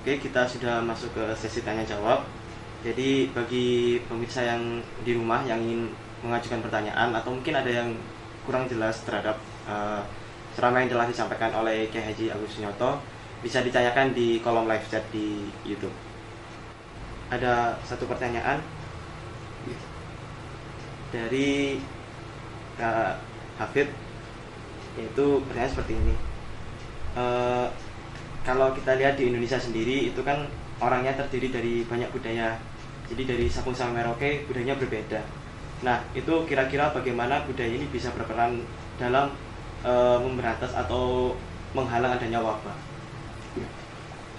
Oke, kita sudah masuk ke sesi tanya jawab. Jadi bagi pemirsa yang di rumah yang ingin mengajukan pertanyaan atau mungkin ada yang kurang jelas terhadap ceramah yang telah disampaikan oleh Kiai Haji Agus Sunyoto, bisa ditanyakan di kolom live chat di YouTube. Ada satu pertanyaan dari Kak Hafid, yaitu pertanyaan seperti ini. Kalau kita lihat di Indonesia sendiri itu kan orangnya terdiri dari banyak budaya. Jadi dari Sabang sampai Merauke budayanya berbeda. Nah, itu kira-kira bagaimana budaya ini bisa berperan dalam memberantas atau menghalang adanya wabah?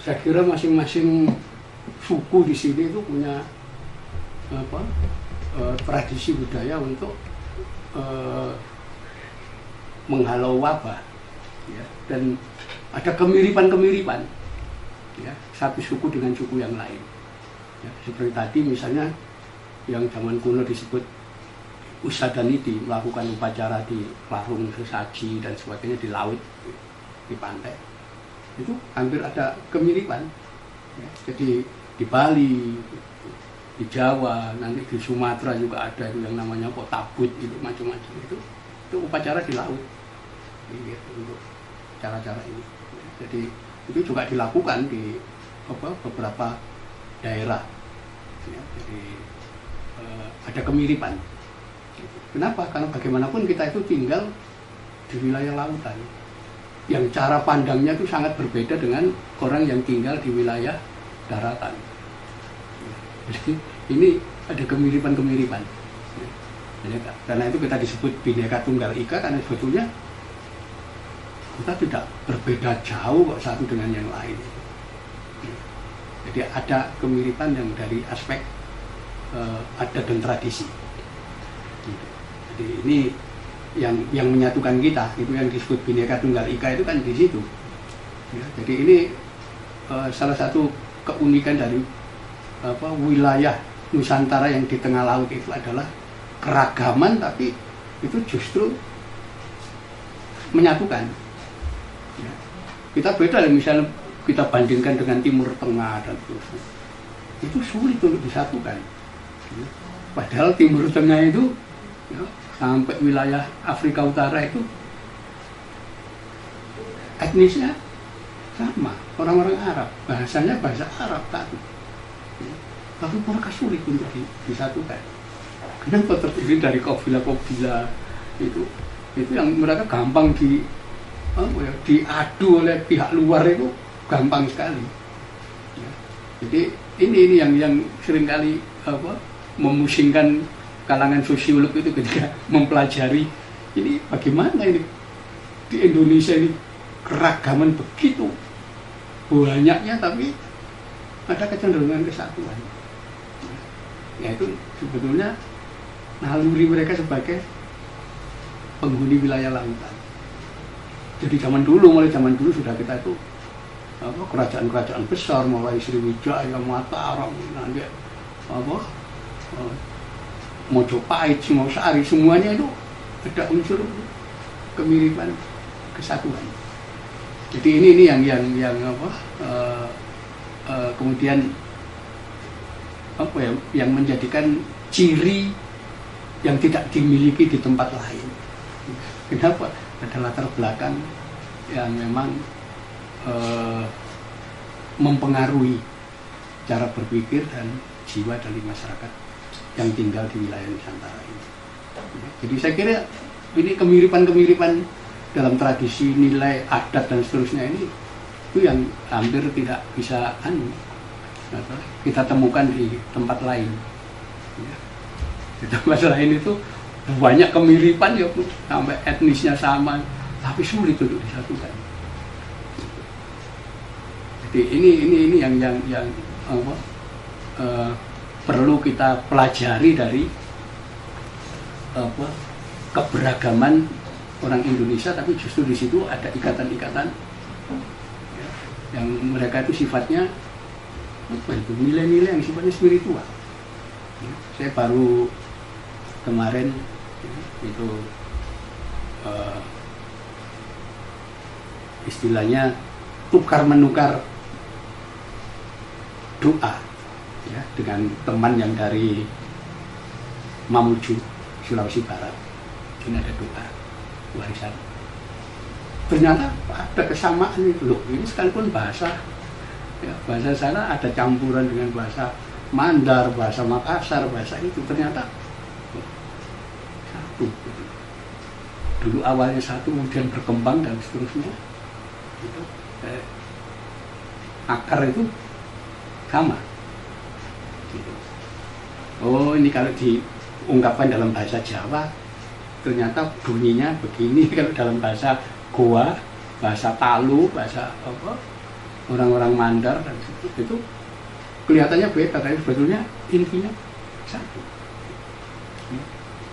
Saya kira masing-masing suku di sini itu punya tradisi budaya untuk menghalau wabah, ya. Dan ada kemiripan-kemiripan, ya, satu suku dengan suku yang lain. Ya, seperti tadi misalnya yang zaman kuno disebut Usadaniti, melakukan upacara di larung sesaji dan sebagainya di laut, di pantai. Itu hampir ada kemiripan. Ya, jadi di Bali, di Jawa, nanti di Sumatera juga ada itu yang namanya Potabut, itu macam-macam itu upacara di laut. Gitu, untuk cara-cara ini. Jadi itu juga dilakukan di beberapa daerah. Ya, jadi ada kemiripan. Kenapa? Karena bagaimanapun kita itu tinggal di wilayah lautan, yang cara pandangnya itu sangat berbeda dengan orang yang tinggal di wilayah daratan. Jadi ini ada kemiripan-kemiripan. Karena itu kita disebut Bhinneka Tunggal Ika, karena sebetulnya kita tidak berbeda jauh kok satu dengan yang lain. Jadi ada kemiripan yang dari aspek adat dan tradisi. Jadi ini yang menyatukan kita, itu yang disebut Bhinneka Tunggal Ika itu kan di situ. Ya, jadi ini salah satu keunikan dari wilayah Nusantara yang di tengah laut itu adalah keragaman, tapi itu justru menyatukan. Ya. Kita beda, misalnya kita bandingkan dengan Timur Tengah dan seterusnya, itu sulit untuk disatukan. Ya. Padahal Timur Tengah itu, ya, sampai wilayah Afrika Utara itu etnisnya sama, orang-orang Arab, bahasanya bahasa Arab satu. Ya. Tapi mereka sulit untuk disatukan. Kenapa? Terdiri dari kabilah-kabilah itu yang mereka gampang diadu oleh pihak luar, itu gampang sekali. Ya. Jadi ini yang seringkali memusingkan kalangan sosiolog itu ketika mempelajari ini bagaimana ini di Indonesia ini keragaman begitu banyaknya, tapi ada kecenderungan kesatuan. Ya, itu sebetulnya naluri mereka sebagai penghuni wilayah lautan. Jadi mulai zaman dulu sudah kita itu kerajaan-kerajaan besar, mulai Sriwijaya, Mataram, nanti Mojopahit, Singosari, semuanya itu ada unsur kemiripan, kesatuan. Jadi ini yang kemudian yang menjadikan ciri yang tidak dimiliki di tempat lain. Kenapa? Ada latar belakang yang memang mempengaruhi cara berpikir dan jiwa dari masyarakat yang tinggal di wilayah Nusantara ini. Jadi saya kira ini kemiripan-kemiripan dalam tradisi, nilai, adat dan seterusnya ini itu yang hampir tidak bisa kita temukan di tempat lain. Di tempat lain itu banyak kemiripan, ya, sampai etnisnya sama, tapi sulit untuk disatukan. Jadi ini yang perlu kita pelajari dari keberagaman orang Indonesia, tapi justru di situ ada ikatan-ikatan, ya, yang mereka itu sifatnya nilai-nilai yang sifatnya spiritual. Ya, saya baru kemarin itu istilahnya tukar menukar doa ya dengan teman yang dari Mamuju, Sulawesi Barat. Ini ada doa warisan. Ternyata ada kesamaan itu loh. Ini sekalipun bahasa, ya, bahasa sana ada campuran dengan bahasa Mandar, bahasa Makassar, bahasa itu ternyata satu. Dulu awalnya satu, kemudian berkembang dan seterusnya. Itu, akar itu sama. Gitu. Oh, ini kalau diungkapkan dalam bahasa Jawa, ternyata bunyinya begini. Kalau dalam bahasa Goa, bahasa Palu, bahasa apa, orang-orang Mandar dan itu kelihatannya beda, tapi sebetulnya intinya satu.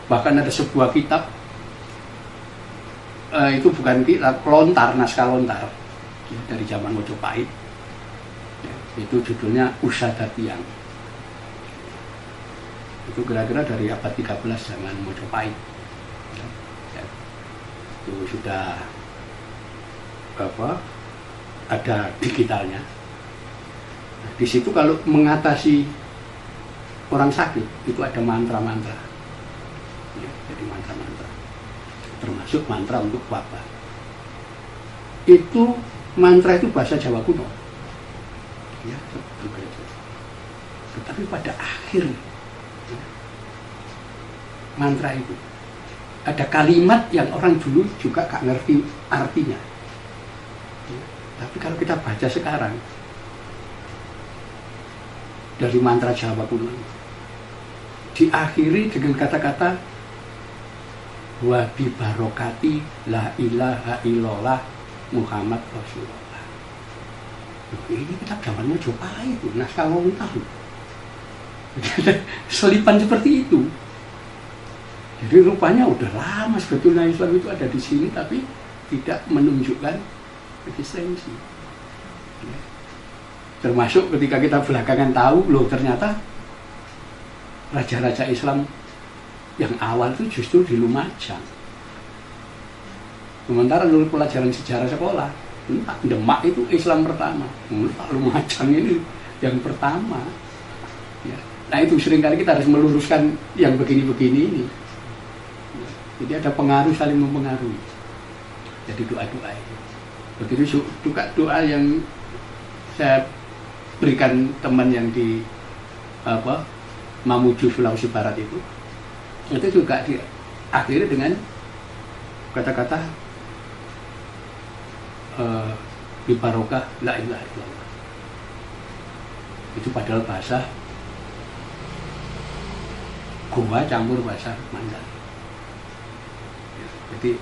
Bahkan ada sebuah kitab, itu bukan kitab, lontar, naskah lontar ya, dari zaman Mojopahit ya, itu judulnya Usada Tiang. Itu kira-kira dari abad 13 zaman Mojopahit ya, ya. Itu sudah apa, ada digitalnya. Nah, di situ kalau mengatasi orang sakit itu ada mantra-mantra ya, jadi mantra-mantra termasuk mantra untuk wabah. Itu mantra itu bahasa Jawa kuno ya, tetapi pada akhir ya, mantra itu ada kalimat yang orang dulu juga gak ngerti artinya ya, tapi kalau kita baca sekarang dari mantra Jawa kuno diakhiri dengan kata-kata wa bi barokati la ilaha illallah Muhammad Rasulullah. Ini kita zaman Mojopahit itu, naskah lontar. Selipan seperti itu. Jadi rupanya udah lama sebetulnya Islam itu ada di sini, tapi tidak menunjukkan eksistensi. Ya. Termasuk ketika kita belakangan tahu, loh ternyata raja-raja Islam yang awal itu justru di Lumajang. Sementara dulu pelajaran sejarah sekolah, Demak itu Islam pertama, Lumajang ini yang pertama. Ya. Nah itu seringkali kita harus meluruskan yang begini-begini ini. Jadi ada pengaruh, saling mempengaruhi. Jadi doa-doa itu. Begitu juga doa yang saya berikan teman yang di apa, Mamuju Sulawesi Barat itu juga diakhiri dengan kata-kata bi barokah la ilaha illallah. Itu padahal bahasa Goa campur bahasa Mandar. Jadi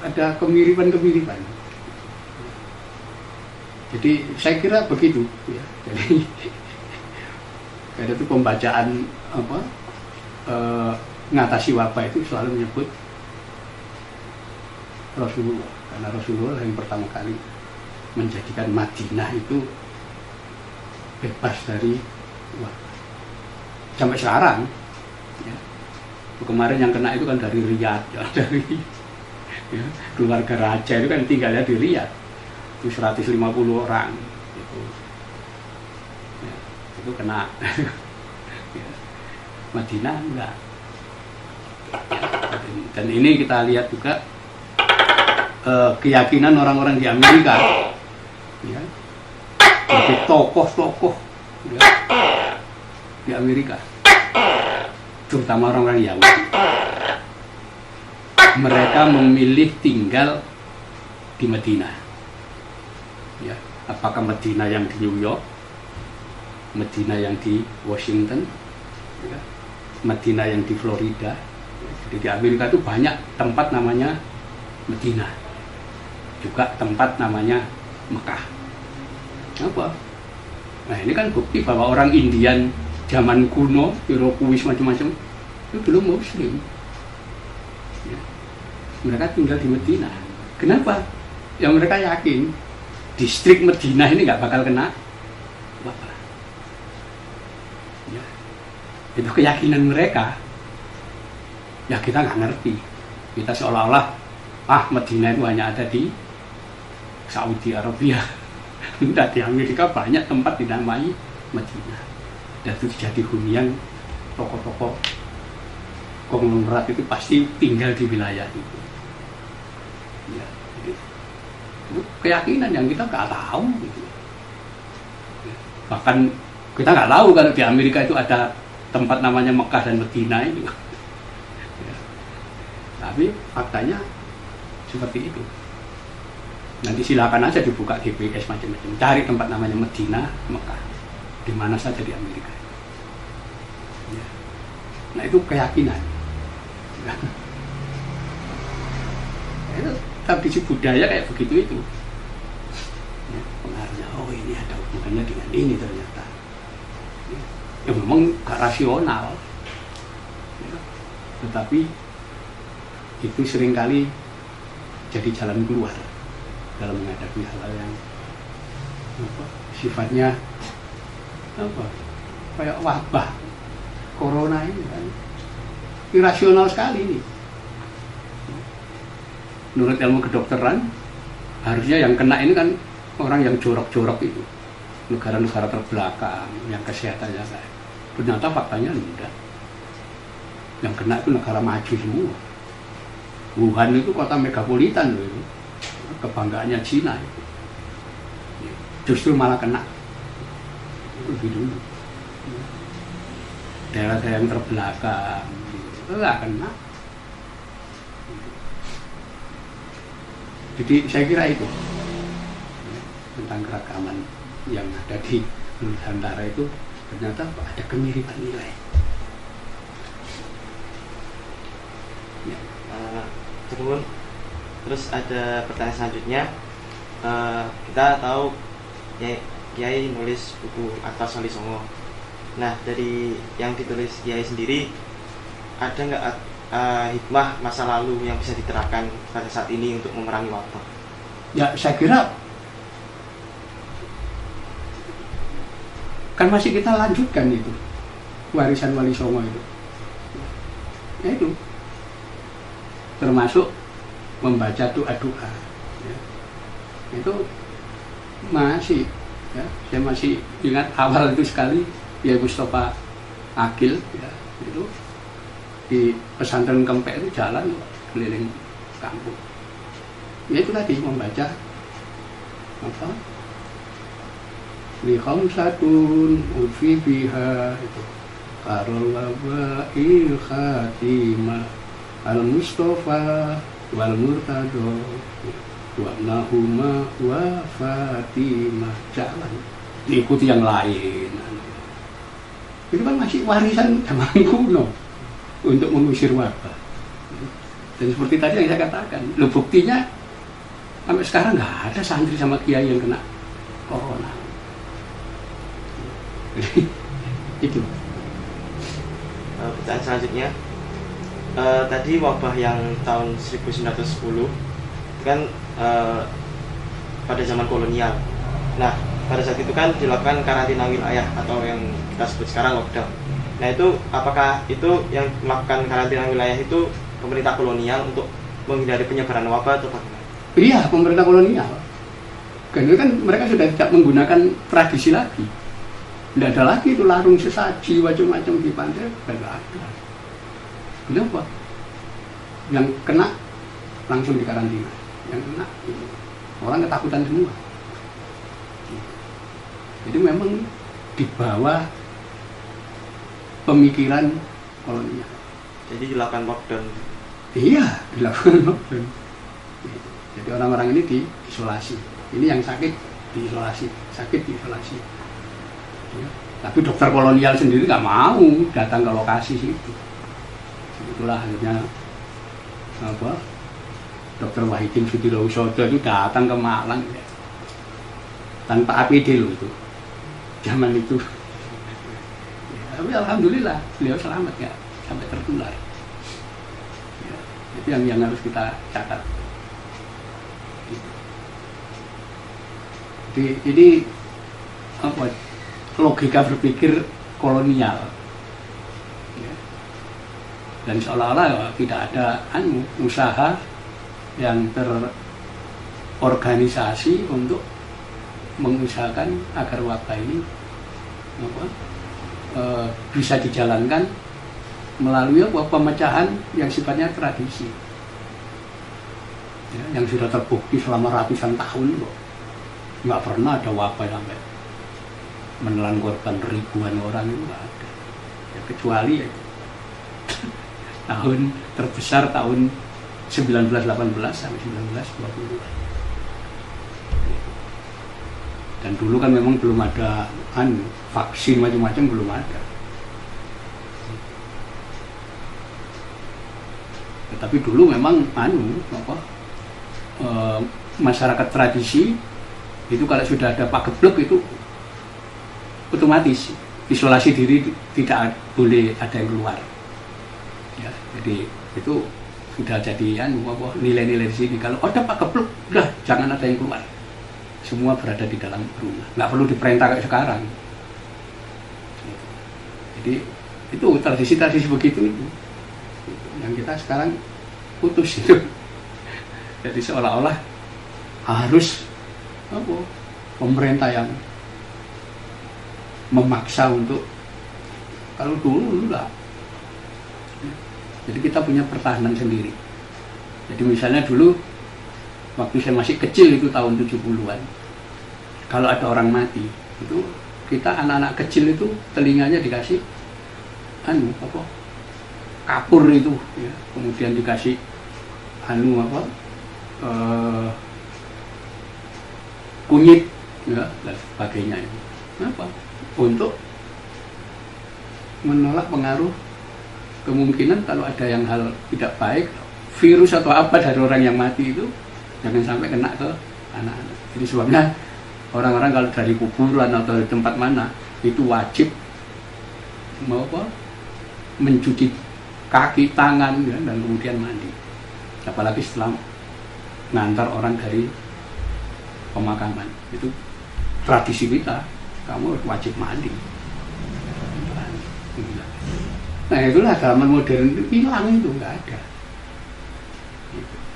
ada kemiripan-kemiripan. Jadi saya kira begitu ya. Jadi ada tuh pembacaan apa, ngatasi wabah itu selalu menyebut Rasulullah, karena Rasulullah yang pertama kali menjadikan Madinah itu bebas dari wabah. Sampai sekarang ya, kemarin yang kena itu kan dari Riyadh ya, dari ya, keluarga raja itu kan tinggalnya di Riyadh itu 150 orang itu, ya, itu kena. Ya, Madinah enggak. Dan ini kita lihat juga keyakinan orang-orang di Amerika ya, sebagai tokoh-tokoh ya, di Amerika, terutama orang-orang Yahudi, mereka memilih tinggal di Madinah ya, apakah Madinah yang di New York, Madinah yang di Washington ya, Madinah yang di Florida. Jadi di Amerika itu banyak tempat namanya Madinah, juga tempat namanya Mekah. Apa? Nah ini kan bukti bahwa orang Indian zaman kuno, Iroquois macam-macam itu belum Muslim. Ya. Mereka tinggal di Madinah. Kenapa? Yang mereka yakin distrik Madinah ini nggak bakal kena wabah. Ya. Itu keyakinan mereka. Ya kita nggak ngerti, kita seolah-olah Madinah itu hanya ada di Saudi Arabia. Tidak, di Amerika banyak tempat dinamai Madinah. Dan itu jadi hunian tokoh-tokoh konglomerat itu pasti tinggal di wilayah itu. Ya, jadi, itu keyakinan yang kita nggak tahu. Gitu. Bahkan kita nggak tahu kalau di Amerika itu ada tempat namanya Mekah dan Medina itu. Ya. Tapi faktanya seperti itu. Nanti silakan aja dibuka GPS macam-macam, cari tempat namanya Medina, Mekah, di mana saja di Amerika. Ya. Nah itu keyakinan. Ya. Itu tradisi budaya kayak begitu itu. Ya, pengaruhnya, oh ini ada hubungannya dengan ini ternyata. Ya memang gak rasional. Ya. Tetapi itu seringkali jadi jalan keluar dalam menghadapi hal-hal yang sifatnya kayak wabah corona ini kan irasional sekali ini. Menurut ilmu kedokteran harusnya yang kena ini kan orang yang jorok-jorok itu, negara-negara terbelakang yang kesehatannya baik. Ternyata faktanya enggak. Yang kena itu negara maju semua. Wuhan itu kota megapolitan loh itu. Kebanggaannya Cina itu. Justru malah kena lebih dulu. Daerah-daerah yang terbelakang itu nggak kena. Jadi saya kira itu tentang keragaman yang ada di Nusantara itu ternyata ada kemiripan nilai. Ya. Terus ada pertanyaan selanjutnya. Kita tahu Kiai nulis buku Atlas Wali Songo. Nah dari yang ditulis Kiai sendiri, ada nggak hikmah masa lalu yang bisa diterapkan pada saat ini untuk memerangi wabah? Ya saya kira kan masih kita lanjutkan itu warisan Wali Songo itu. Ya itu termasuk membaca doa-doa. Ya. Itu masih, ya, saya masih ingat awal itu sekali ya Mustafa Akil, ya, itu di pesantren Kempek itu jalan keliling kampung. Ya itu tadi membaca apa? Li khamsatun ufi biha itu karolabail khatimah al-Mustafa wal Murtado wa nahuma wa Fatimah, jalan diikuti yang lain. Itu kan masih warisan zaman kuno untuk mengusir wabah. Dan seperti tadi yang saya katakan, lo buktinya sampai sekarang nggak ada santri sama kiai yang kena corona. Itu. Pertanyaan selanjutnya, tadi wabah yang tahun 1910 kan pada zaman kolonial. Nah pada saat itu kan dilakukan karantina wilayah atau yang kita sebut sekarang lockdown. Nah itu apakah itu yang melakukan karantina wilayah itu pemerintah kolonial untuk menghindari penyebaran wabah atau bagaimana? Iya, pemerintah kolonial. Karena kan mereka sudah tidak menggunakan tradisi lagi. Tidak ada lagi itu larung sesaji macam-macam di pantai, tidak ada. Kenapa? Yang kena langsung dikarantina. Yang kena orang ketakutan semua. Jadi memang di bawah pemikiran kolonial. Jadi dilakukan lockdown. Iya, dilakukan lockdown. Jadi orang-orang ini diisolasi. Ini yang sakit diisolasi, sakit diisolasi. Ya. Tapi dokter kolonial sendiri nggak mau datang ke lokasi situ. Itulah akhirnya apa? Dokter Wahidin Sudirohusodo itu datang ke Malang ya. Tanpa APD loh itu. Zaman itu. Ya, tapi alhamdulillah beliau selamat ya sampai tertular. Ya, itu yang harus kita catat. Jadi ini apa? Logika berpikir kolonial. Ya. Dan seolah-olah tidak ada usaha yang terorganisasi untuk mengusahakan agar wabah ini apa, bisa dijalankan melalui apa, pemecahan yang sifatnya tradisi, ya, yang sudah terbukti selama ratusan tahun kok. Nggak pernah ada wabah sampai menelan korban ribuan orang, itu nggak ada. Ya, kecuali ya, tahun terbesar tahun 1918 sampai 1920. Dan dulu kan memang belum ada vaksin macam-macam, belum ada. Tetapi dulu memang masyarakat tradisi itu kalau sudah ada pagebluk itu otomatis isolasi diri, tidak boleh ada yang keluar. Ya, jadi itu sudah jadi nilai-nilai di sini. Kalau ada pagebluk, udah jangan ada yang keluar. Semua berada di dalam rumah, nggak perlu diperintah kayak sekarang. Jadi itu tradisi-tradisi begitu itu yang kita sekarang putus itu. Jadi seolah-olah harus pemerintah yang memaksa untuk, kalau dulu enggak. Jadi kita punya pertahanan sendiri. Jadi misalnya dulu waktu saya masih kecil itu tahun 70-an, kalau ada orang mati itu kita anak-anak kecil itu telinganya dikasih kapur itu, ya, kemudian dikasih kunyit, ya, dan sebagainya itu. Kenapa? Untuk menolak pengaruh kemungkinan kalau ada yang hal tidak baik, virus atau apa dari orang yang mati itu jangan sampai kena ke anak-anak. Jadi sebabnya orang-orang kalau dari kuburan atau dari tempat mana itu wajib mencuci kaki, tangan, ya, dan kemudian mandi. Apalagi setelah ngantar orang dari pemakaman, itu tradisi kita, kamu wajib mandi. Nah itulah zaman modern itu hilang, itu nggak ada.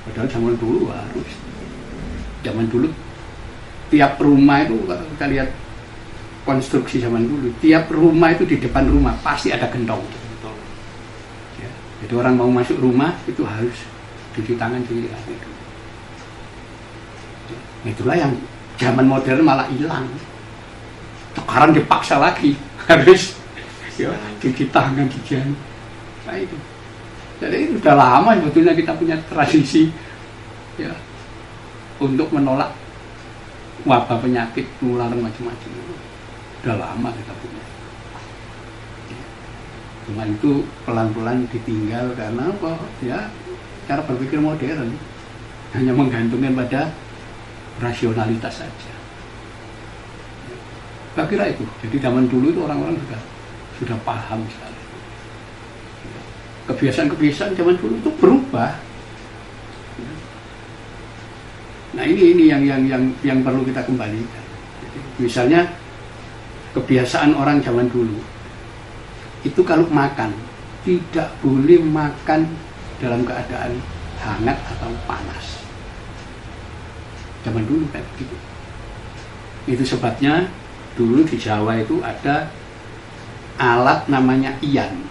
Padahal zaman dulu harus. Zaman dulu tiap rumah itu, kalau kita lihat konstruksi zaman dulu, tiap rumah itu di depan rumah pasti ada gentong. Ya, jadi orang mau masuk rumah itu harus cuci tangan dulu. Itulah yang zaman modern malah hilang. Sekarang dipaksa lagi harus ya, cuci tangan, cucian. Nah itu. Jadi sudah lama sebetulnya kita punya tradisi, ya, untuk menolak wabah penyakit menular macam-macam. Sudah lama kita punya. Cuma itu pelan-pelan ditinggal karena apa? Ya, cara berpikir modern hanya menggantungkan pada rasionalitas saja. Saya kira itu. Jadi zaman dulu itu orang-orang sudah paham sekali. Kebiasaan-kebiasaan zaman dulu itu berubah. Nah ini yang perlu kita kembalikan. Jadi, misalnya kebiasaan orang zaman dulu itu kalau makan tidak boleh makan dalam keadaan hangat atau panas. Zaman dulu kayak begitu. Itu sebabnya dulu di Jawa itu ada alat namanya iyan.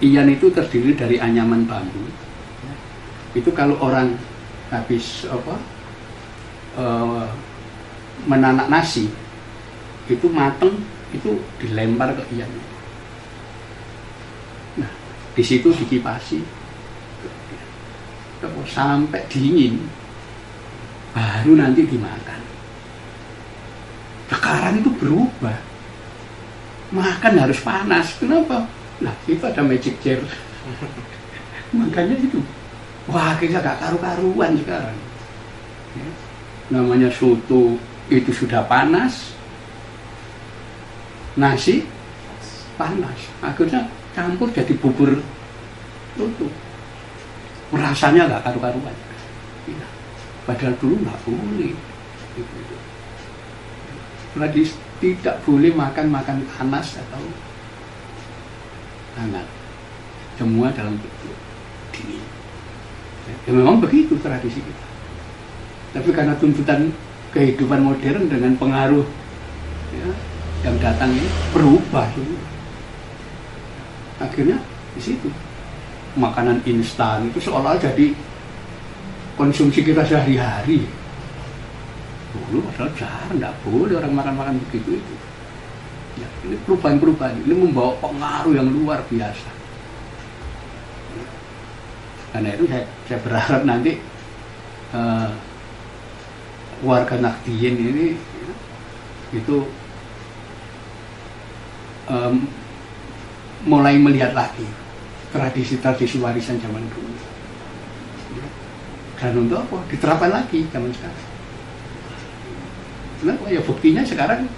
Iyan itu terdiri dari anyaman bambu. Itu kalau orang habis menanak nasi itu mateng, itu dilempar ke iyan. Nah, di situ dikipasi sampai dingin, baru nanti dimakan. Sekarang itu berubah, makan harus panas. Kenapa? Nah, itu ada magic chair. Makanya itu, wah kita gak karu-karuan sekarang. Ya. Namanya soto itu sudah panas, nasi panas, akhirnya campur jadi bubur soto. Rasanya gak karu-karuan. Ya. Padahal dulu gak boleh. Jadi tidak boleh makan panas atau hangat, semua dalam bentuk dingin. Ya memang begitu tradisi kita. Tapi karena tuntutan kehidupan modern dengan pengaruh, ya, yang datang ini berubah semua. Akhirnya di situ makanan instan itu seolah jadi konsumsi kita sehari-hari. Dulu padahal jarang, nggak boleh orang makan-makan begitu itu. Ya, ini perubahan-perubahan ini membawa pengaruh yang luar biasa. Karena itu saya berharap nanti warga Nahdien ini itu mulai melihat lagi tradisi-tradisi warisan zaman dulu. Dan untuk apa? Diterapkan lagi zaman sekarang. Nah, ya buktinya sekarang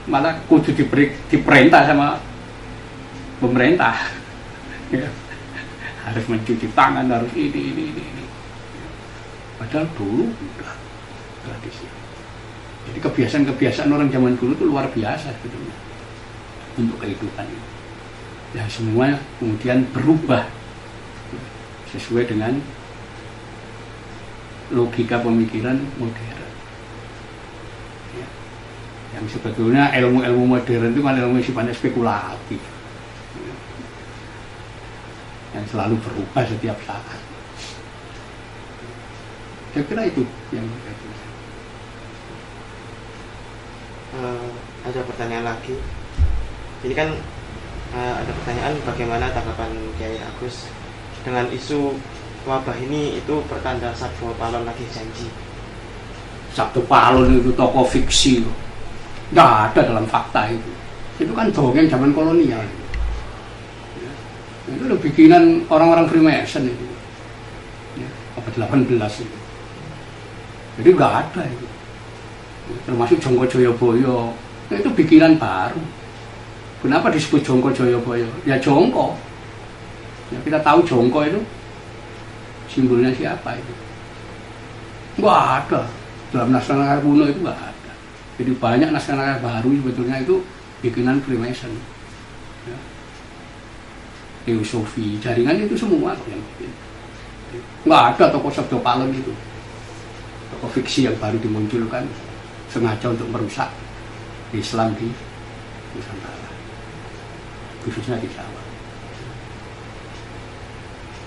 malah kudu diperintah sama pemerintah. Ya. Harus mencuci tangan, harus ini. Padahal dulu udah tradisi. Jadi kebiasaan-kebiasaan orang zaman dulu itu luar biasa sebetulnya untuk kehidupan ini. Ya semua kemudian berubah sesuai dengan logika pemikiran modern. Ya. Yang sebetulnya ilmu-ilmu modern itu kan ilmu sifatnya spekulatif. Ya. Yang selalu berubah setiap saat. Saya kira itu yang saya kira. Ada pertanyaan lagi. Jadi kan ada pertanyaan bagaimana tanggapan Kiai Agus dengan isu wabah ini itu pertanda Sabdo Palon lagi janji. Sabdo Palon itu tokoh fiksi, nggak ada dalam fakta itu. Itu kan dongeng zaman kolonial. Ya. Itu udah bikinan orang-orang Freemason itu. Ya, abad 18 itu. Jadi nggak ada itu. Termasuk Jongko Joyoboyo, itu bikinan baru. Kenapa disebut Jongko Joyoboyo? Ya Jongko. Ya, kita tahu Jongko itu simbolnya siapa itu? Nggak ada. Dalam naskah-naskah kuno itu nggak ada. Jadi banyak naskah-naskah baru sebetulnya itu bikinan Freemason. Ya. Teosofi, jaringan itu semua yang bikin. Nggak ada tokoh Sabdo Palon itu. Tokoh fiksi yang baru dimunculkan sengaja untuk merusak Islam di Nusantara, khususnya di Jawa.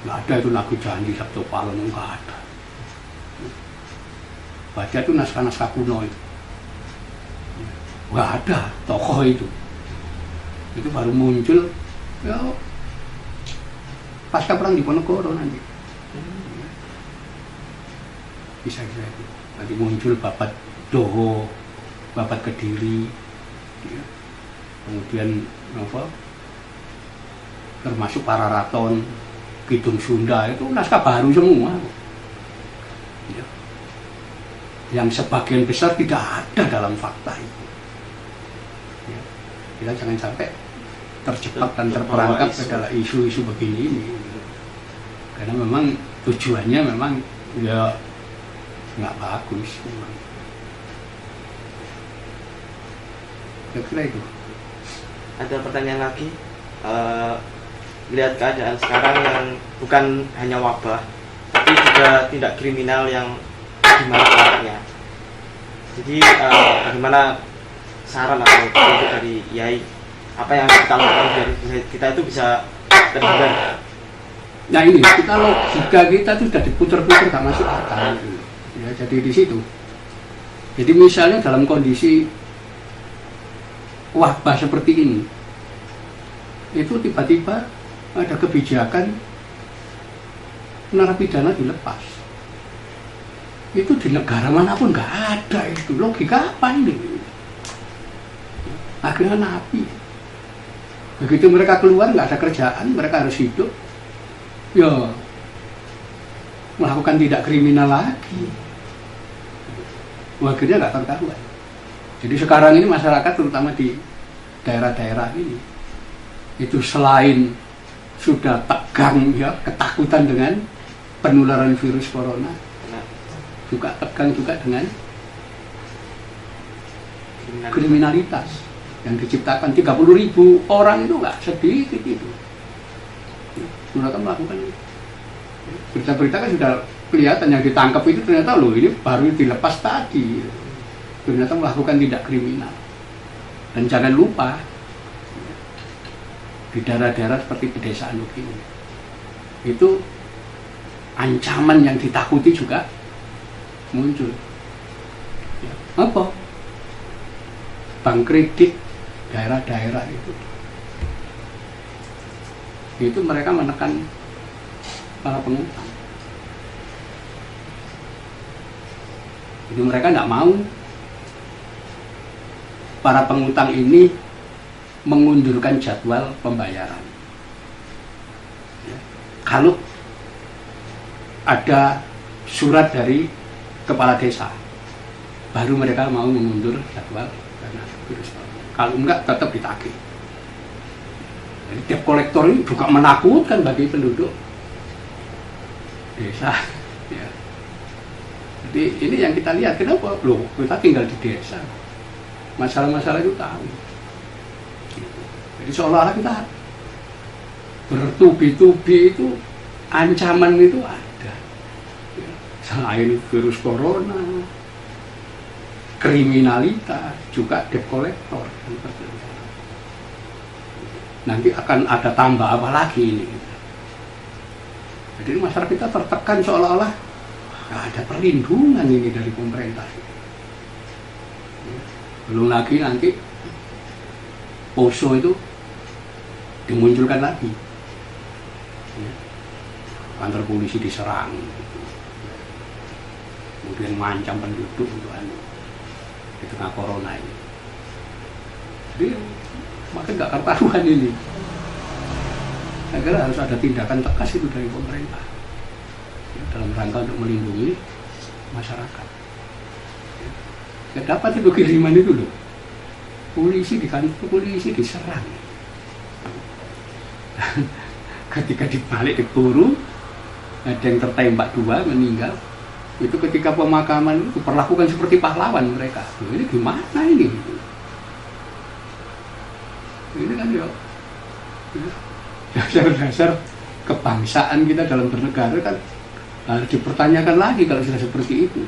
Nggak ada itu lagu janji Sabdo Palon, nggak ada. Baca itu naskah-naskah kuno itu, nggak ada tokoh itu. Itu baru muncul ya pasca perang Diponegoro nanti. Bisa itu. Nanti muncul Babat Doho, Babat Kediri, ya. Kemudian apa? Termasuk Pararaton, Kidung Sunda itu naskah baru semua. Ya. Yang sebagian besar tidak ada dalam fakta itu. Ya. Kita jangan sampai terjebak dan terperangkap ke dalam isu-isu begini ini. Karena memang tujuannya memang ya nggak bagus memang. Saya kira itu. Ada pertanyaan lagi. Lihat keadaan sekarang yang bukan hanya wabah, tapi juga tindak kriminal yang dimarak-maraknya. Jadi bagaimana saran atau kritik dari Yai, apa yang kita lakukan biar kita itu bisa terhindar? Nah ini kita logika kita itu sudah diputar-putar gak masuk akal. Ya, jadi di situ. Jadi misalnya dalam kondisi wabah seperti ini, itu tiba-tiba ada kebijakan narapidana dilepas. Itu di negara manapun nggak ada itu. Logika apa ini? Akhirnya napi. Begitu mereka keluar nggak ada kerjaan, mereka harus hidup. Ya melakukan tindak kriminal lagi. Akhirnya nggak terkaruan. Jadi sekarang ini masyarakat terutama di daerah-daerah ini itu selain sudah tegang ya ketakutan dengan penularan virus corona, juga tegang juga dengan kriminalitas yang diciptakan 30.000 orang itu nggak sedikit itu. Mereka melakukan itu. Berita-berita kan sudah kelihatan yang ditangkap itu ternyata loh ini baru dilepas tadi. Ternyata melakukan tindak kriminal. Dan jangan lupa di daerah-daerah seperti pedesaan begini itu ancaman yang ditakuti juga muncul. Ya, apa? Bank kredit daerah-daerah itu mereka menekan para pengutang. Jadi mereka nggak mau para pengutang ini mengundurkan jadwal pembayaran. Ya. Kalau ada surat dari kepala desa, baru mereka mau mengundur jadwal karena virus corona. Kalau enggak tetap ditagih. Jadi debt kolektor ini juga menakutkan bagi penduduk desa. Ya. Jadi ini yang kita lihat, kenapa? Loh, kita tinggal di desa, masalah-masalah itu tahu. Jadi seolah-olah kita bertubi-tubi itu ancaman itu ada. Ya. Selain virus corona, kriminalitas, juga debt collector. Nanti akan ada tambah apa lagi ini. Jadi masyarakat kita tertekan seolah-olah ada perlindungan ini dari pemerintah. Belum lagi nanti Poso itu dimunculkan lagi. Kantor polisi diserang. Kemudian mengancam penduduk untuk di tengah corona ini. Jadi makin gak karuan ini. Saya kira harus ada tindakan tegas itu dari pemerintah dalam rangka untuk melindungi masyarakat. Ya, dapat itu kiriman itu loh. Polisi di kantor polisi diserang. Ketika dibalik diburu, ada yang tertembak 2 meninggal. Itu ketika pemakaman itu perlakukan seperti pahlawan mereka. Ini gimana ini? Ini kan ya dasar-dasar kebangsaan kita dalam bernegara kan harus dipertanyakan lagi kalau sudah seperti itu.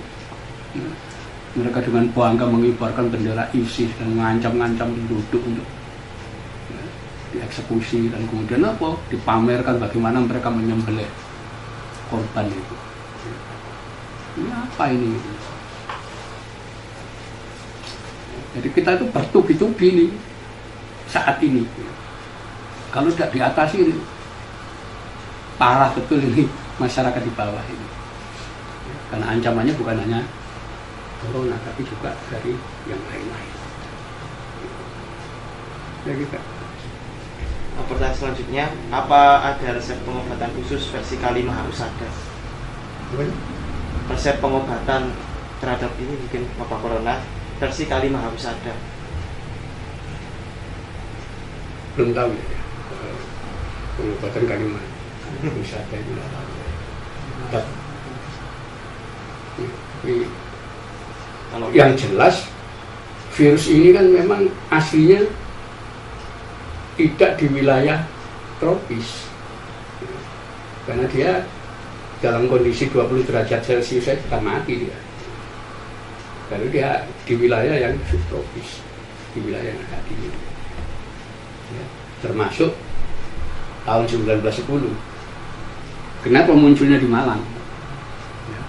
Mereka dengan bangga mengibarkan bendera ISIS dan mengancam-ngancam penduduk untuk dieksekusi, dan kemudian apa? Dipamerkan bagaimana mereka menyembelih korban itu. Ini apa ini? Jadi kita itu bertubi-tubi nih saat ini. Kalau tidak diatasi ini parah betul ini masyarakat di bawah ini. Karena ancamannya bukan hanya corona, tapi juga dari yang lain-lain. Ya kita. Pertanyaan selanjutnya, apa ada resep pengobatan khusus versi Kalimah harus ada? Resep pengobatan terhadap ini mungkin wabah corona versi Kalimah harus ada. Belum tahu ya. Pengobatan Kalimah bisa ada itu. Yang jelas virus ini kan memang aslinya tidak di wilayah tropis, karena dia dalam kondisi 20 derajat Celcius saja sudah mati dia. Lalu dia di wilayah yang subtropis, di wilayah yang agak dingin, ya, termasuk tahun 1910. Kenapa munculnya di Malang? Ya,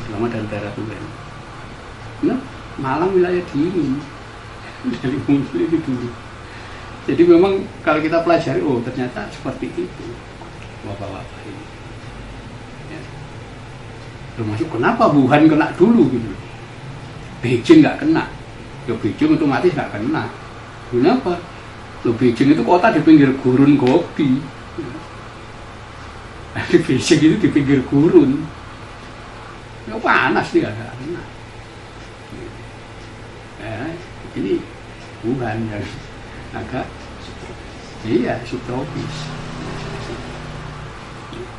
terutama dari daerah Tulen. Nah, Malang wilayah dingin, dari muncul itu dulu. Jadi memang kalau kita pelajari, oh ternyata seperti itu wabah-wabah ini. Ya. Termasuk kenapa Wuhan kena dulu gitu. Beijing nggak kena. Ya Beijing otomatis nggak kena. Kenapa? Loh, Beijing itu kota di pinggir gurun Gobi. Di Beijing itu di pinggir gurun. Ya panas dia nggak kena. Ya, ini Wuhan yang agak subtropis.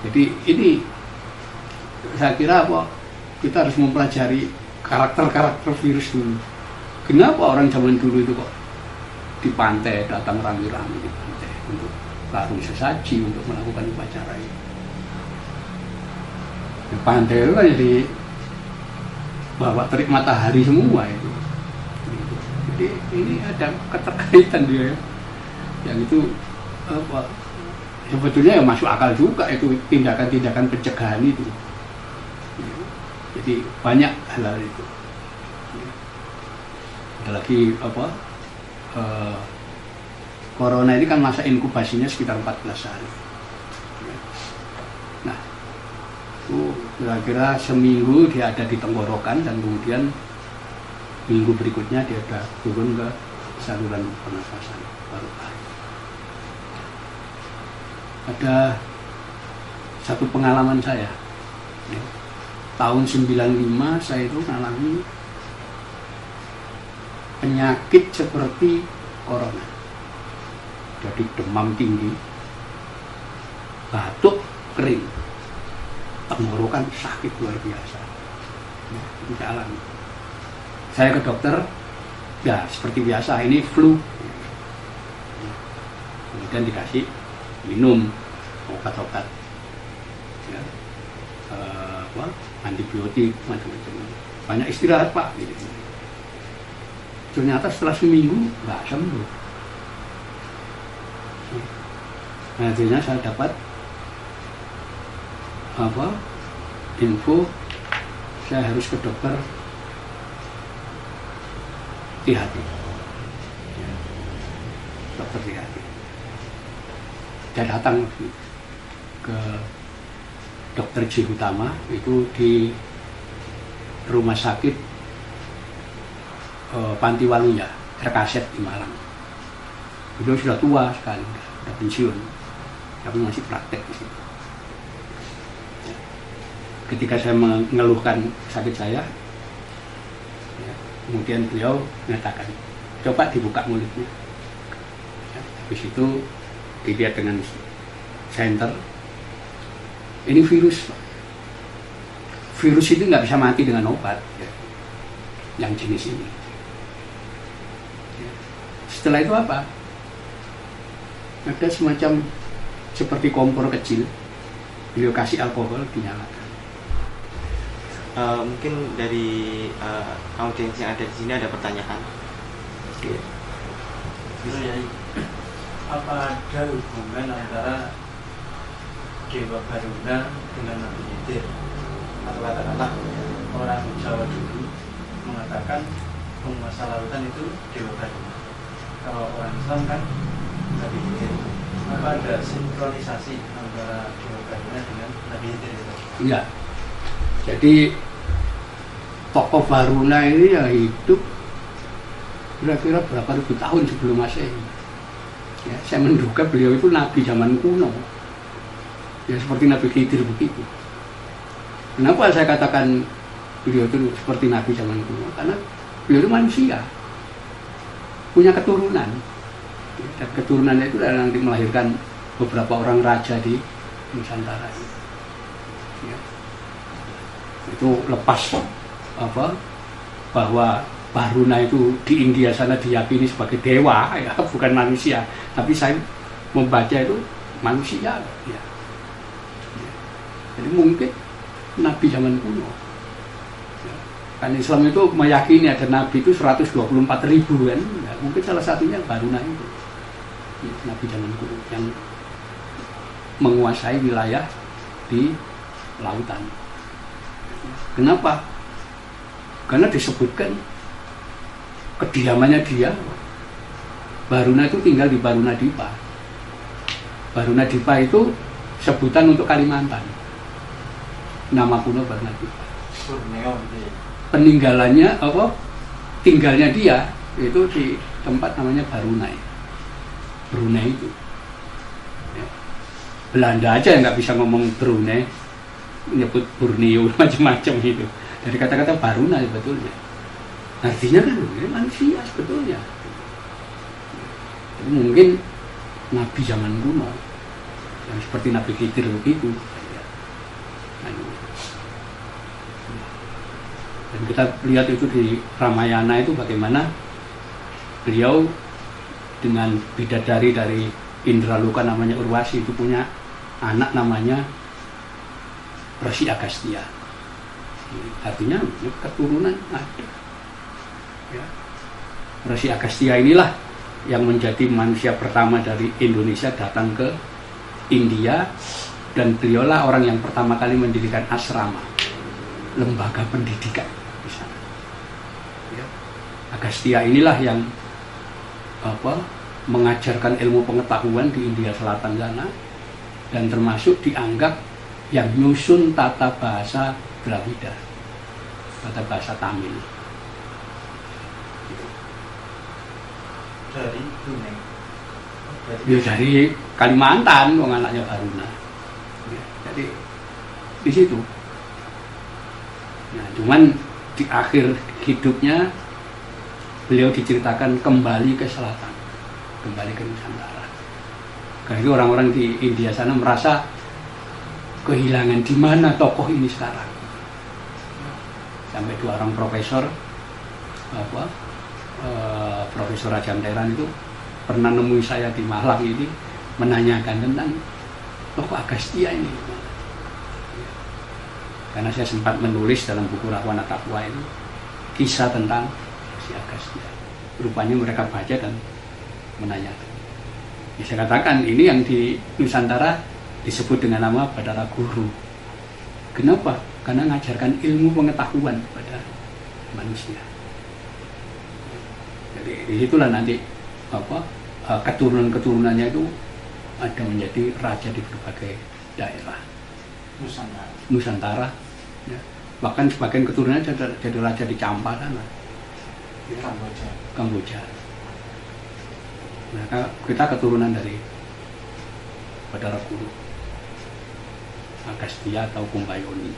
Jadi ini saya kira apa, kita harus mempelajari karakter-karakter virus dulu. Kenapa orang zaman dulu itu kok di pantai datang rame-rame di pantai untuk larung sesaji untuk melakukan upacara ini. Di pantai itu kan jadi bawa terik matahari semua itu. Jadi Jadi ini ada keterkaitan dia ya. Yang itu apa, sebetulnya ya masuk akal juga itu tindakan-tindakan pencegahan itu. Jadi banyak hal-hal itu. Ada lagi apa? Corona ini kan masa inkubasinya sekitar 14 hari. Nah, itu kira-kira seminggu dia ada di tenggorokan dan kemudian minggu berikutnya dia sudah turun ke saluran pernafasan paru-paru. Ada satu pengalaman saya, ya. Tahun 95 saya itu mengalami penyakit seperti corona. Jadi demam tinggi, batuk kering, tenggorokan sakit luar biasa. Ya, itu saya alami. Saya ke dokter, ya seperti biasa ini flu. Kemudian dikasih minum obat-obat, ya, antibiotik macam-macam. Banyak istirahat Pak. Gitu. Ternyata setelah seminggu nggak sembuh. Nah, akhirnya saya dapat info saya harus ke dokter THT, ya, dokter THT. Saya datang ke dokter J. Utama itu di rumah sakit Panti Waluya, RKZ di Malang. Beliau sudah tua sekali, sudah pensiun, tapi masih praktek di situ. Ketika saya mengeluhkan sakit saya, ya, kemudian beliau mengatakan, coba dibuka mulutnya. Ya, habis itu dilihat dengan senter, ini virus. Virus itu nggak bisa mati dengan obat, ya, yang jenis ini. Ya. Setelah itu apa? Ada semacam seperti kompor kecil, beliau kasih alkohol, dinyalakan. Mungkin dari audiens yang ada di sini ada pertanyaan. Ya. Apa ada hubungan antara Dewa Baruna dengan Nabi Khidir? Atau katakanlah orang Jawa dulu mengatakan penguasa lautan itu Dewa Baruna. Kalau orang Islam kan Nabi Khidir. Apa ada sinkronisasi antara Dewa Baruna dengan Nabi Khidir? Iya. Jadi tokoh Baruna ini ya hidup kira-kira berapa ribu tahun sebelum Masehi. Ya, saya menduga beliau itu nabi zaman kuno. Ya seperti Nabi Khidir begitu. Kenapa saya katakan beliau itu seperti nabi zaman kuno? Karena beliau itu manusia, punya keturunan. Ya, dan keturunannya itu nanti melahirkan beberapa orang raja di Nusantara. Ya. Itu lepas bahwa Baruna itu di India sana diyakini sebagai dewa, ya, bukan manusia. Tapi saya membaca itu manusia, ya. Jadi mungkin nabi zaman kuno. Ya. Kan Islam itu meyakini ada nabi itu 124.000 kan. Ya, mungkin salah satunya Baruna itu, ya, nabi zaman kuno yang menguasai wilayah di lautan. Kenapa? Karena disebutkan kediamannya dia, Baruna itu tinggal di Baruna Dipa. Baruna Dipa itu sebutan untuk Kalimantan. Nama kuno Baruna Dipa. Peninggalannya tinggalnya dia itu di tempat namanya Barunai. Brunei itu. Ya. Belanda aja nggak bisa ngomong Brunei, menyebut Borneo macam-macam itu. Dari kata-kata Baruna sebetulnya. Artinya kan ini manusia sebetulnya. Jadi mungkin nabi zaman kuno yang seperti Nabi Khidir begitu. Dan kita lihat itu di Ramayana itu bagaimana beliau dengan bidadari dari Indraloka namanya Urwasi itu punya anak namanya Resi Agastya. Artinya keturunan ada. Ya. Resi Agastya inilah yang menjadi manusia pertama dari Indonesia datang ke India, dan beliaulah orang yang pertama kali mendirikan asrama, lembaga pendidikan di sana. Ya. Agastya inilah yang mengajarkan ilmu pengetahuan di India Selatan sana, dan termasuk dianggap yang nyusun tata bahasa Dravida, tata bahasa Tamil. Dari Brunei. Ya dari Kalimantan, wong anaknya Baruna. Ya, jadi di situ. Nah, cuman di akhir hidupnya beliau diceritakan kembali ke selatan, kembali ke Nusantara. Karena itu orang-orang di India sana merasa kehilangan, di mana tokoh ini sekarang. Sampai 2 orang profesor, Profesor Rajam Teran itu pernah nemui saya di Malang ini, menanyakan tentang tokoh Agastya ini. Karena saya sempat menulis dalam buku Rahwana Takwa ini kisah tentang si Agastya. Rupanya mereka baca dan menanyakan. Ya, saya katakan ini yang di Nusantara disebut dengan nama Bathara Guru. Kenapa? Karena mengajarkan ilmu pengetahuan kepada manusia. Jadi disitulah nanti keturunan-keturunannya itu ada menjadi raja di berbagai daerah Nusantara. Ya. Bahkan sebagian keturunannya jadi raja di Champa sana, ya. Kamboja. Nah, kita keturunan dari Bathara Guru, Agastya atau Kumbayoni.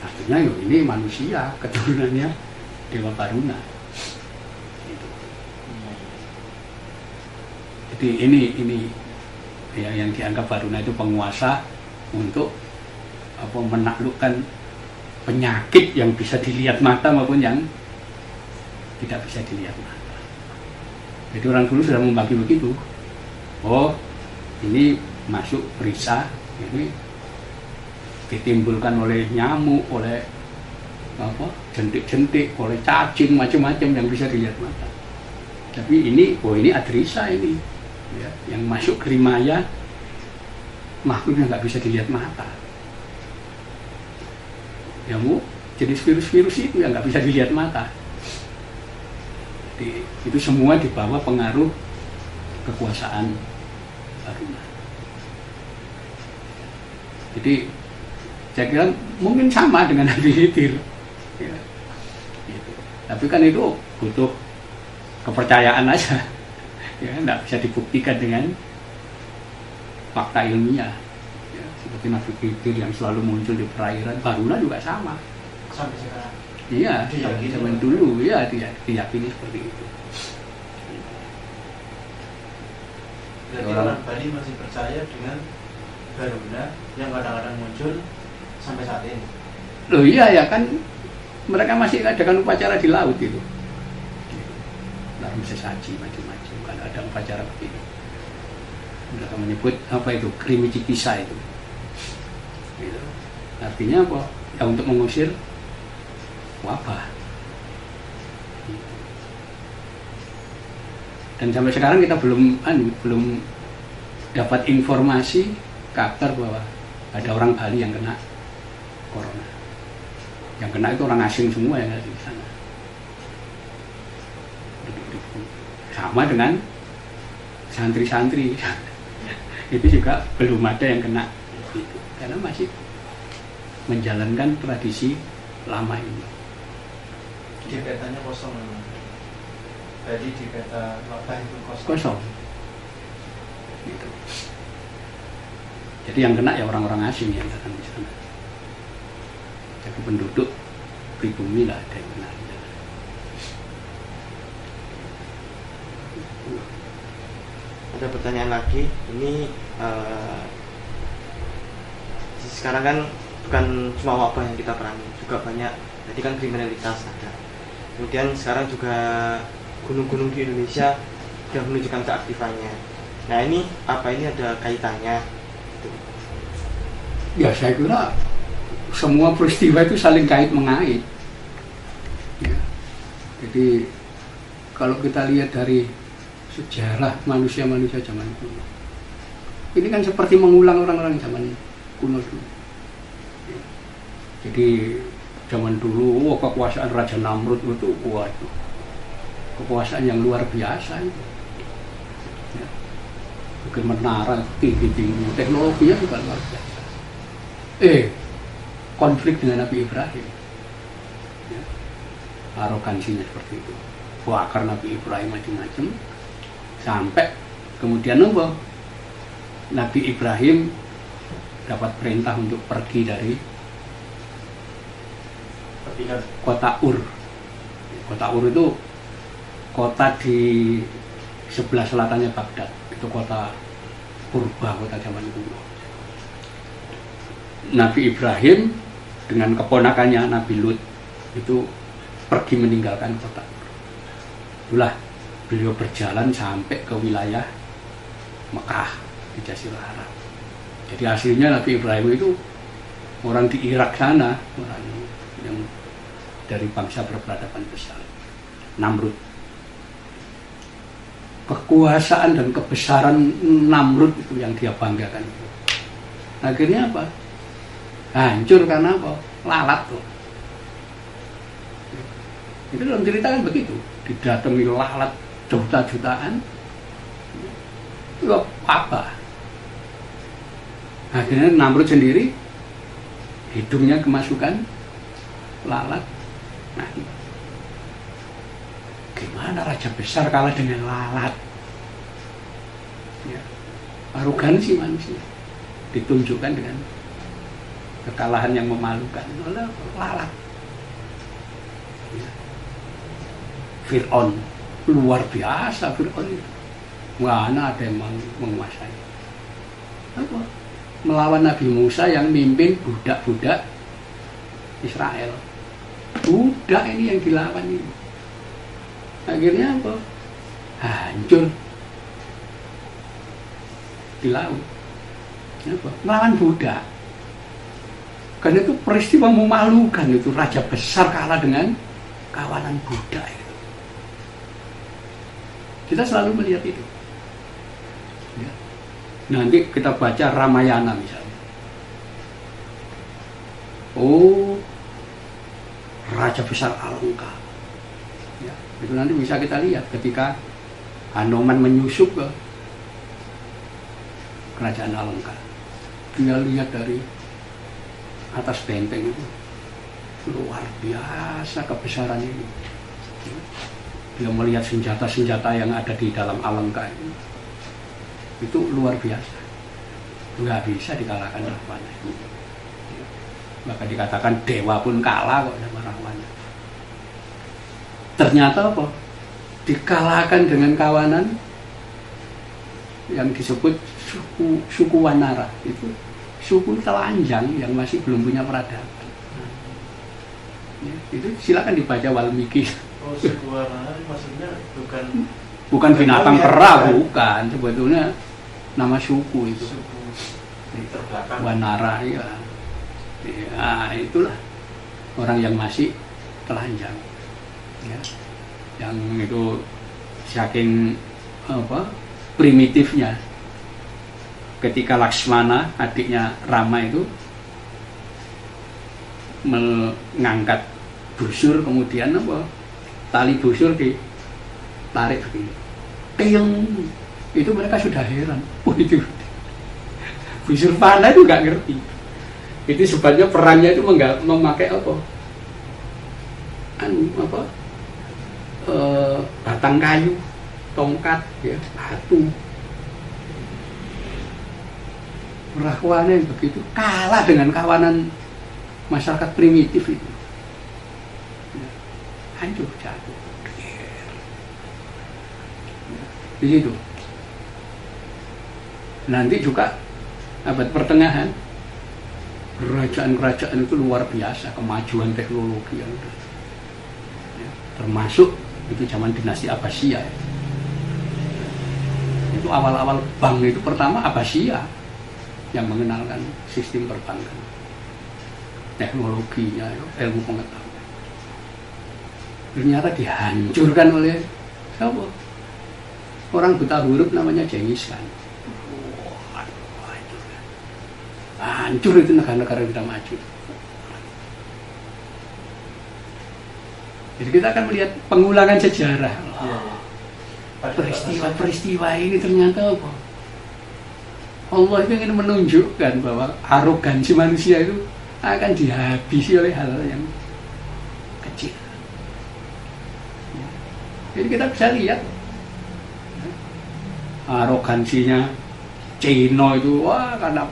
Artinya ini manusia, keturunannya Dewa Baruna. Gitu. Jadi ini ya, yang dianggap Baruna itu penguasa untuk menaklukkan penyakit yang bisa dilihat mata maupun yang tidak bisa dilihat mata. Jadi orang dulu sudah membagi begitu. Oh, ini masuk berisa, ini ditimbulkan oleh nyamuk, oleh jentik-jentik, oleh cacing, macam-macam yang bisa dilihat mata. Tapi ini adrisa ini, ya, yang masuk ke rimaya, makhluk yang nggak bisa dilihat mata. Ya bu, jenis virus-virus itu yang nggak bisa dilihat mata. Jadi, itu semua di bawah pengaruh kekuasaan Baruna. Jadi saya kira mungkin sama dengan Nabi Khidir. Ya, gitu. Tapi kan itu butuh kepercayaan aja. Ya, nggak bisa dibuktikan dengan fakta ilmiah. Ya, seperti Nabi Khidir yang selalu muncul di perairan, Baruna juga sama. Sampai sekarang. Iya, zaman dulu ya diyakini seperti itu. Jadi orang Bali masih percaya dengan Baruna yang kadang-kadang muncul sampai saat ini. Loh iya ya kan, mereka masih adakan upacara di laut itu. Dalam sesaji macam-macam kan ada upacara begitu. Mereka menyebut apa itu, krimi cikisa itu. Gitu. Artinya apa? Ya untuk mengusir wabah. Dan sampai sekarang kita belum dapat informasi kabar bahwa ada orang Bali yang kena corona. Yang kena itu orang asing semua yang ada di sana. Sama dengan santri-santri. Itu juga belum ada yang kena itu. Karena masih menjalankan tradisi lama ini. Di petanya kosong memang. Jadi di peta wabah itu kosong. Kosong. Gitu. Jadi yang kena ya orang-orang asing yang datang di sana. Jadi penduduk pribumi lah ada yang kena. Ada pertanyaan lagi. Ini sekarang kan bukan cuma wabah yang kita perangi, juga banyak. Jadi kan kriminalitas ada. Kemudian sekarang juga gunung-gunung di Indonesia sudah menunjukkan keaktifannya. Nah ini apa ini ada kaitannya? Ya saya kira semua peristiwa itu saling kait mengait. Ya. Jadi kalau kita lihat dari sejarah manusia-manusia zaman kuno, ini kan seperti mengulang orang-orang zaman kuno dulu. Jadi zaman dulu kekuasaan Raja Namrud itu, waduh, kekuasaan yang luar biasa itu. Ya. Bikin menara tinggi-tinggi, teknologinya juga luar biasa. Konflik dengan Nabi Ibrahim, ya. Arogansinya seperti itu, bakar Nabi Ibrahim macam-macam, sampai kemudian Nabi Ibrahim dapat perintah untuk pergi dari kota Ur. Kota Ur itu kota di sebelah selatannya Baghdad. Itu kota purba, kota zaman kuno. Nabi Ibrahim dengan keponakannya Nabi Lut itu pergi meninggalkan kota Ur. Itulah beliau berjalan sampai ke wilayah Mekah di Jazirah Arab. Jadi aslinya Nabi Ibrahim itu orang di Irak sana, orang yang dari bangsa berperadaban besar, Namrud. Kekuasaan dan kebesaran Namrud itu yang dia banggakan. Akhirnya apa? Hancur karena apa? Lalat tuh. Itu dalam cerita kan begitu. Didatangi lalat juta-jutaan. Itu apa? Akhirnya Namrud sendiri hidungnya kemasukan lalat. Nah, gimana raja besar kalah dengan lalat? Ya, arogansi manusia ditunjukkan dengan kekalahan yang memalukan oleh lalat. Ya. Fir'aun luar biasa, Fir'aun itu. Mana ada yang menguasai? Apa? Melawan Nabi Musa yang mimpin budak-budak Israel. Budak ini yang dilawan ini. Akhirnya apa? Hancur di laut. Apa? Melawan budak. Karena itu peristiwa memalukan itu, raja besar kalah dengan kawanan budak itu. Kita selalu melihat itu. Ya. Nanti kita baca Ramayana misalnya. Oh, raja besar Alengka. Ya, itu nanti bisa kita lihat ketika Hanoman menyusup ke kerajaan Alengka. Dia lihat dari atas benteng itu, luar biasa kebesaran ini. Dia melihat senjata-senjata yang ada di dalam Alengka itu luar biasa, nggak bisa dikalahkan Rahwana. Maka dikatakan dewa pun kalah kok sama Rahwana. Ternyata apa? Dikalahkan dengan kawanan yang disebut suku Wanara. Itu suku telanjang yang masih belum punya peradaban. Ya, itu silakan dibaca Walmiki. Oh, suku Wanara maksudnya bukan binatang kera, bukan. Sebetulnya nama suku itu. Suku terbelakang. Wanara, ya. Ya, itulah orang yang masih telanjang. Ya. Yang itu saking apa? Primitifnya. Ketika Laksmana, adiknya Rama itu mengangkat busur, kemudian apa? Tali busur ditarik begini. Tiung. Itu mereka sudah heran. Oh, itu busur panah itu nggak ngerti. Itu sebabnya perannya itu memakai apa? Batang kayu, tongkat, ya, batu. Rahwana yang begitu kalah dengan kawanan masyarakat primitif itu. Ya, hancur, jatuh. Di situ. Nanti juga abad pertengahan, kerajaan-kerajaan itu luar biasa, kemajuan teknologi yang ya, termasuk itu zaman dinasti Abbasiyah. Ya. Itu awal-awal bank itu pertama Abbasiyah yang mengenalkan sistem perbankan, teknologinya, ilmu pengetahuan. Ternyata dihancurkan oleh Siapa? Orang buta huruf namanya Genghis Khan. Wah, itu kan. Hancur itu negara-negara kita maju. Jadi kita akan melihat pengulangan sejarah. Iya. Peristiwa-peristiwa ini ternyata apa? Allah itu ingin menunjukkan bahwa arogansi manusia itu akan dihabisi oleh hal-hal yang kecil. Jadi kita bisa lihat arogansinya Cina itu, wah karena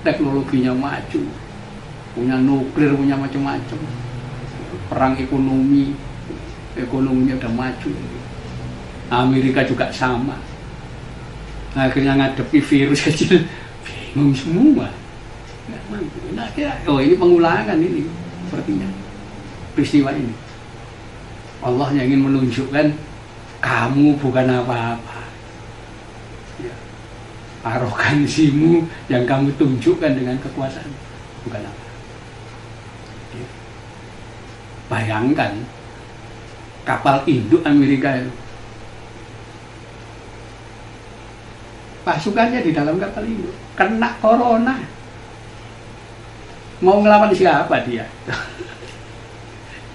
teknologinya maju, punya nuklir, punya macam-macam, perang ekonominya udah maju. Amerika juga sama, akhirnya ngadepi virus kecil bingung semua. Nah, oh ini pengulangan ini sepertinya peristiwa ini. Allah yang ingin menunjukkan kamu bukan apa-apa. Ya. Arogansimu yang kamu tunjukkan dengan kekuasaan bukan apa. Ya. Bayangkan kapal induk Amerika itu, pasukannya di dalam kapal induk kena corona. Mau ngelawan siapa dia?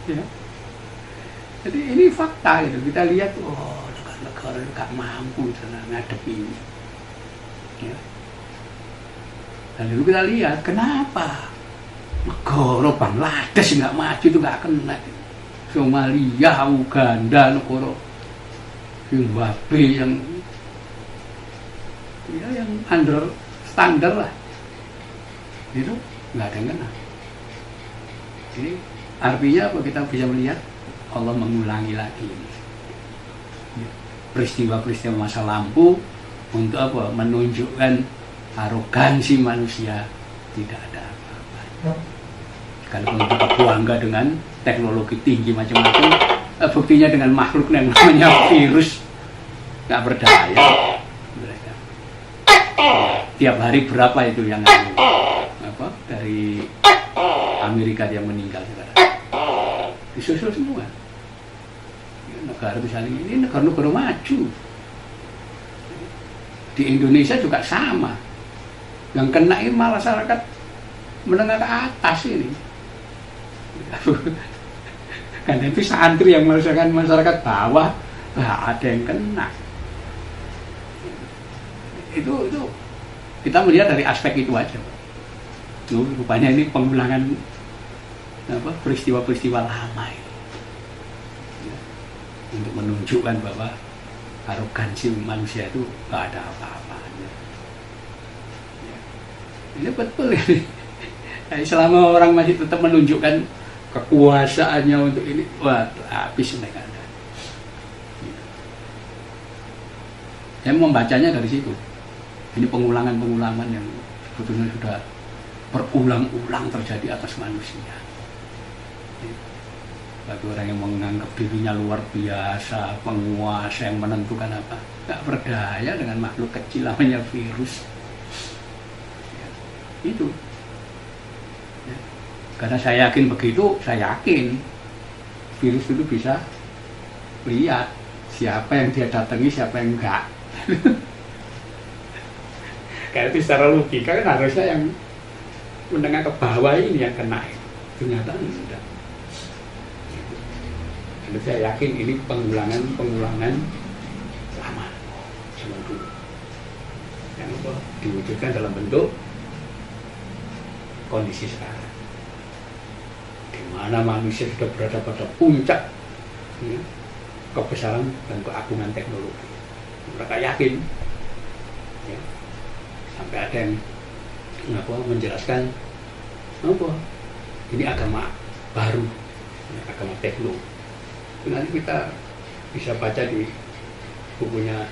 Ya. Jadi ini fakta gitu. Kita lihat, oh negara nggak mampu menghadapi ini. Ya. Dan lalu kita lihat kenapa negara Bangladesh nggak maju itu nggak kena. Somalia, Uganda, negara Zimbabwe yang under standar lah, itu nggak ada yang kena. Jadi artinya apa, kita bisa melihat Allah mengulangi lagi peristiwa-peristiwa masa lampau untuk apa? Menunjukkan arogansi manusia tidak ada apa-apa. Kalau kita bangga dengan teknologi tinggi macam-macam, buktinya dengan makhluk yang namanya virus nggak berdaya. Mereka tiap hari berapa itu yang dari Amerika yang meninggal sekarang disusul semua. Negara misalnya ini negara-negara maju. Di Indonesia juga sama. Yang kena ini malah masyarakat menengah ke atas ini. Karena itu santri yang merasakan masyarakat bawah, ada yang kena. Itu kita melihat dari aspek itu aja. Rupanya ini pengulangan peristiwa-peristiwa lama ini. Untuk menunjukkan bahwa arogansi manusia itu nggak ada apa-apanya. Ya. Ini betul ini. Selama orang masih tetap menunjukkan kekuasaannya untuk ini, wah habis mereka. Saya membacanya dari situ. Ini pengulangan-pengulangan yang sebetulnya sudah berulang-ulang terjadi atas manusia. Bagi orang yang menganggap dirinya luar biasa, penguasa yang menentukan apa, nggak berdaya dengan makhluk kecil namanya virus. Ya, itu. Ya. Karena saya yakin begitu, saya yakin virus itu bisa lihat siapa yang dia datangi, siapa yang enggak. Kayak itu secara logika kan harusnya yang menengah ke bawah ini yang kena. Ternyata tidak. Dan saya yakin ini pengulangan lama zaman dulu yang diwujudkan dalam bentuk kondisi sekarang, di mana manusia sudah berada pada puncak ya, kebesaran dan keagungan teknologi. Mereka yakin ya, sampai ada yang menjelaskan ini agama baru, agama teknologi. Nanti kita bisa baca di bukunya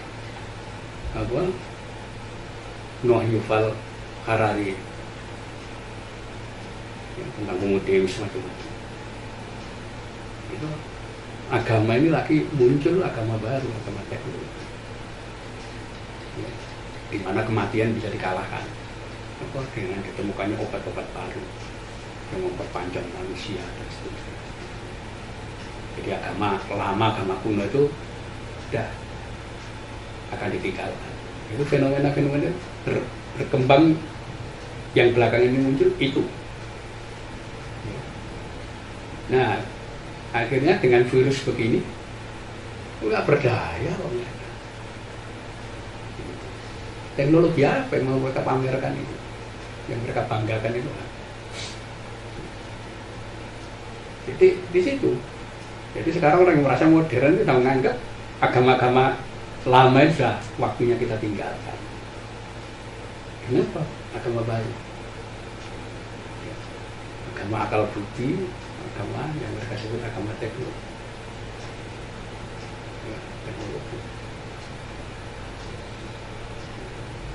Noah Yuval Harari tentang Homo Deus macam-macam. Itu agama ini lagi muncul, agama baru, agama teknologi. Ya, di mana kematian bisa dikalahkan dengan ditemukannya obat-obat baru yang memperpanjang manusia dan seterusnya. Jadi agama lama, agama kuno itu sudah akan ditinggalkan. Itu fenomena-fenomena berkembang yang belakangan ini muncul itu. Nah, akhirnya dengan virus begini, nggak berdaya kok mereka. Teknologi apa yang mau mereka pamerkan itu? Yang mereka banggakan itu apa? Jadi di situ. Jadi sekarang orang yang merasa modern itu sudah menganggap agama-agama lama itu sudah waktunya kita tinggalkan. Kenapa? Agama baru. Agama akal budi, agama yang mereka sebut agama teknologi. Teknologi.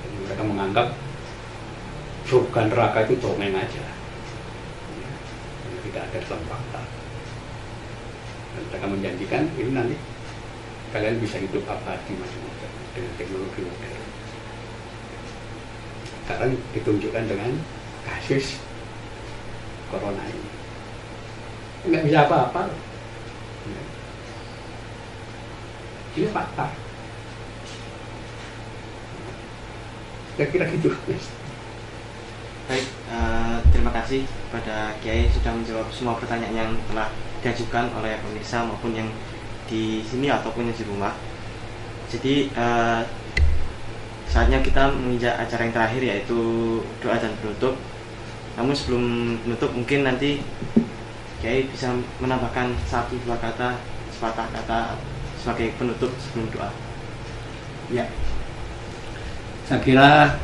Dan mereka menganggap surga neraka itu dongeng aja, tidak ada dalam fakta. Dan mereka menjanjikan ini nanti kalian bisa hidup abadi macam-macam dengan teknologi modern. Sekarang ditunjukkan dengan kasus corona ini, nggak bisa apa-apa. Ini fakta. Kira-kira gitu. Baik, terima kasih kepada Kiai sudah menjawab semua pertanyaan yang telah diajukan oleh pemirsa maupun yang di sini ataupun yang di rumah. Jadi saatnya kita menginjak acara yang terakhir, yaitu doa dan penutup. Namun sebelum penutup mungkin nanti Kiai bisa menambahkan satu dua kata, sepatah kata sebagai penutup sebelum doa. Ya, saya kira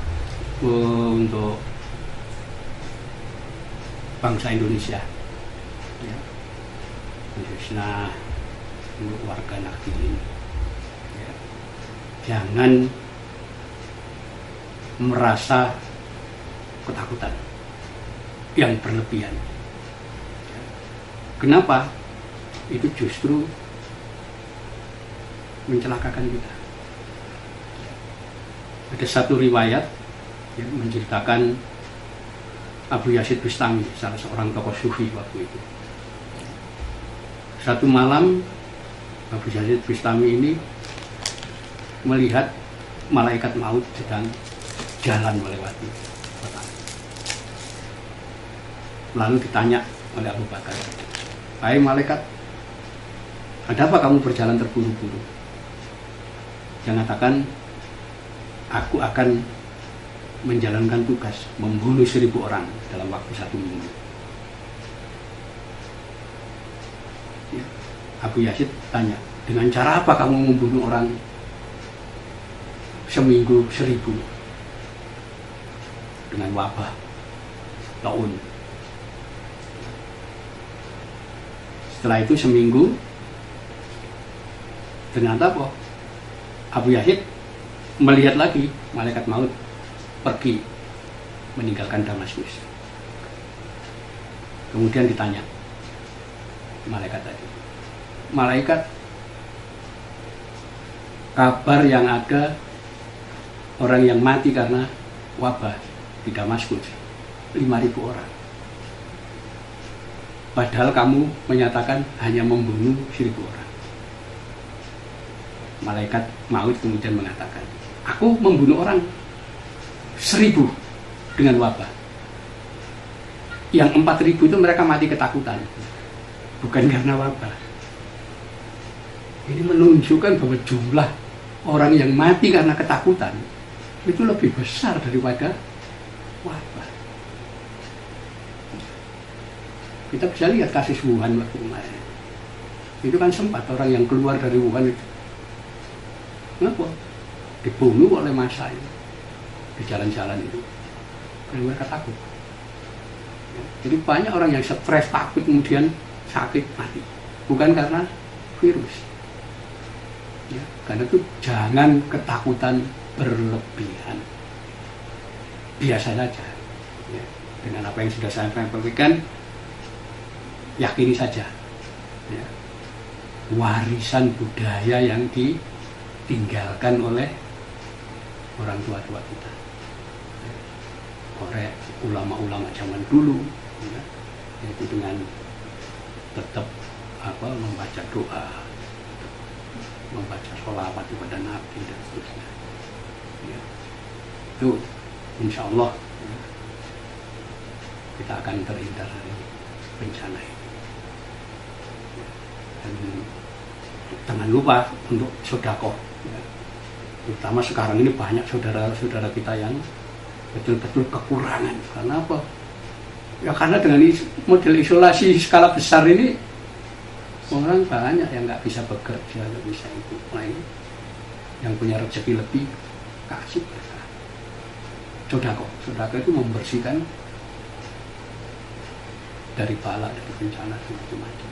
untuk bangsa Indonesia, ya, khususnya untuk warga Nahdliyin, ya, jangan merasa ketakutan yang berlebihan. Kenapa? Itu justru mencelakakan kita. Ada satu riwayat yang menceritakan Abu Yazid Bistami, salah seorang tokoh sufi waktu itu. Satu malam Abu Yazid Bistami ini melihat malaikat maut sedang jalan melewati kota. Lalu ditanya oleh Abu Bakar, "Hai malaikat, ada apa kamu berjalan terburu-buru?" Dia mengatakan, "Aku akan menjalankan tugas membunuh 1000 orang dalam waktu 1 minggu." Ya. Abu Yazid tanya, "Dengan cara apa kamu membunuh orang seminggu 1000? Dengan wabah, taun." Setelah itu seminggu, ternyata apa? Abu Yazid melihat lagi malaikat maut pergi meninggalkan Damaskus. Kemudian ditanya malaikat tadi, "Malaikat, kabar yang ada orang yang mati karena wabah di Damaskus 5.000 orang. Padahal kamu menyatakan hanya membunuh 1.000 orang." Malaikat maut kemudian mengatakan, "Aku membunuh orang 1.000 dengan wabah. Yang 4.000 itu mereka mati ketakutan, bukan karena wabah." Ini menunjukkan bahwa jumlah orang yang mati karena ketakutan itu lebih besar daripada wabah. Kita bisa lihat kasus Wuhan waktu kemarin. Itu kan sempat orang yang keluar dari Wuhan itu, kenapa? Dibunuh oleh massa itu di jalan-jalan itu, karena mereka takut. Ya, jadi banyak orang yang stres, takut, kemudian sakit, mati, bukan karena virus. Ya, karena itu jangan ketakutan berlebihan, biasa saja. Ya, dengan apa yang sudah saya sampaikan, yakini saja. Ya, warisan budaya yang ditinggalkan oleh orang tua-tua kita, oleh ulama-ulama zaman dulu, ya, yaitu dengan tetap membaca doa, membaca sholawat kepada Nabi dan seterusnya. Ya. Itu insya Allah ya, kita akan terhindar dari bencana ini. Dan jangan lupa untuk sedekah. Ya. Terutama sekarang ini banyak saudara-saudara kita yang betul-betul kekurangan. Karena apa? Ya karena dengan model isolasi skala besar ini orang banyak yang nggak bisa bekerja, nggak bisa itu. Nah ini yang punya rezeki lebih kasih mereka. Sedekah itu membersihkan dari bala, dari bencana dan macam-macam.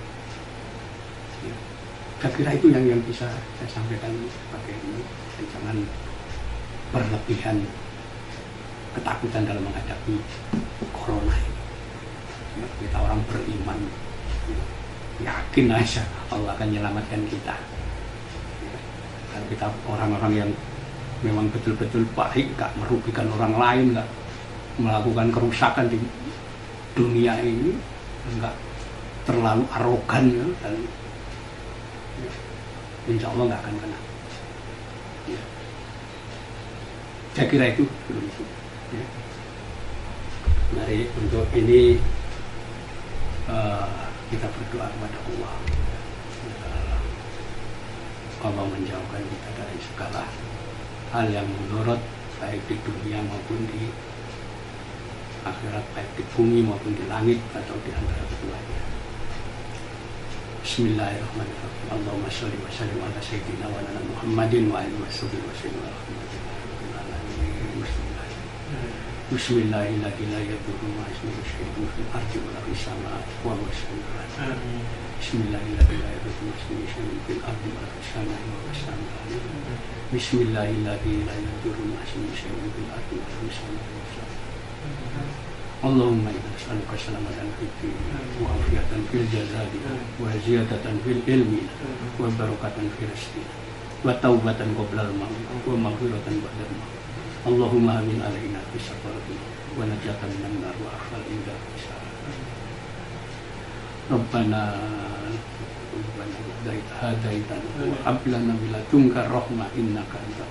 Ya. Saya kira itu yang bisa saya sampaikan pakai ini. Dan jangan berlebihan ketakutan dalam menghadapi corona ini. Ya, kita orang beriman, ya, yakin aja Allah akan menyelamatkan kita. Ya, kalau kita orang-orang yang memang betul-betul baik, gak merugikan orang lain, gak melakukan kerusakan di dunia ini, gak terlalu arogan, ya, dan ya, insya Allah gak akan kena. Ya. Saya kira itu belum itu. Ya. Mari untuk ini kita berdoa kepada Allah. Allah menjauhkan kita dari segala hal yang menurut, baik di dunia maupun di akhirat, baik di bumi maupun di langit atau di antara keduanya. Bismillahirrahmanirrahim. Allahumma sholli wa sallim ala sayyidina wa ala Muhammadin wa alihi wa sahbihi wa sallam. Bismillahirrahmanirrahim. Allahumma inna nas'aluka salamatan fid dunya wa afiyatan fil jasadi wa ziyadatan fil ilmi wa barakatan fil rizqi wa taubatan qabla al-maut wa maghfiratan ba'da al-maut. Allahumma amin alaina fi safarati wa najatan minan nar wa akhal inda hisab. Rabbana hadaitan wa hab lana min ladunka rahmah innaka antal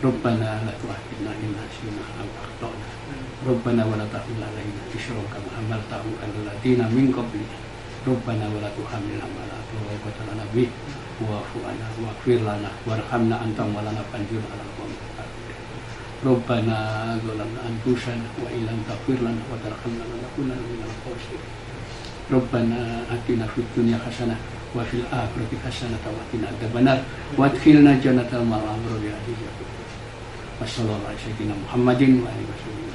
Rabbana la tu'akhidna in nasina aw akhtana. Rabbana wa la tahmil alaina isran kama hamaltahu 'alal ladzina min qablina. Rabbana wa la tuhammilna ma la taqata lana bih wa'fu 'anna waghfir lana warhamna anta maulana fanjur 'alal qawmil kafirin. Rabbana zalamna anfusana wa illam taghfir lana wa tarhamna lanakunanna minal khasirin. Rabbana atina fid dunya hasanah wa fil akhirati hasanah wa qina adzabannar wa adkhilna jannatal ma'amur ya Wassallallahu ala sayyidina Muhammadin wa alihi wasallam.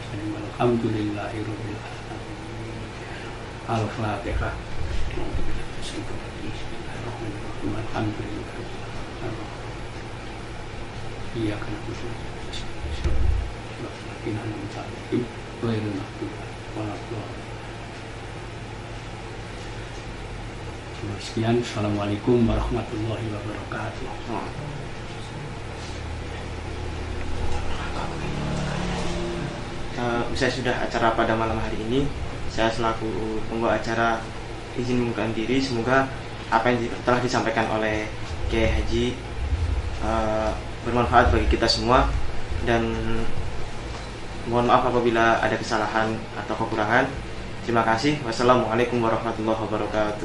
Alhamdulillahi rabbil alamin. Al-Fatihah. Bismillahirrahmanirrahim. Alhamdulillahi rabbil alamin. Iyyaka na'budu wa iyyaka nasta'in. Ihdinas siratal mustaqim. Ghairil maghdubi 'alaihim waladdallin. Sekian, assalamualaikum warahmatullahi wabarakatuh. Usai sudah acara pada malam hari ini, saya selaku pembawa acara izin membukakan diri. Semoga apa yang telah disampaikan oleh Kiai Haji bermanfaat bagi kita semua, dan mohon maaf apabila ada kesalahan atau kekurangan. Terima kasih. Wassalamualaikum warahmatullahi wabarakatuh.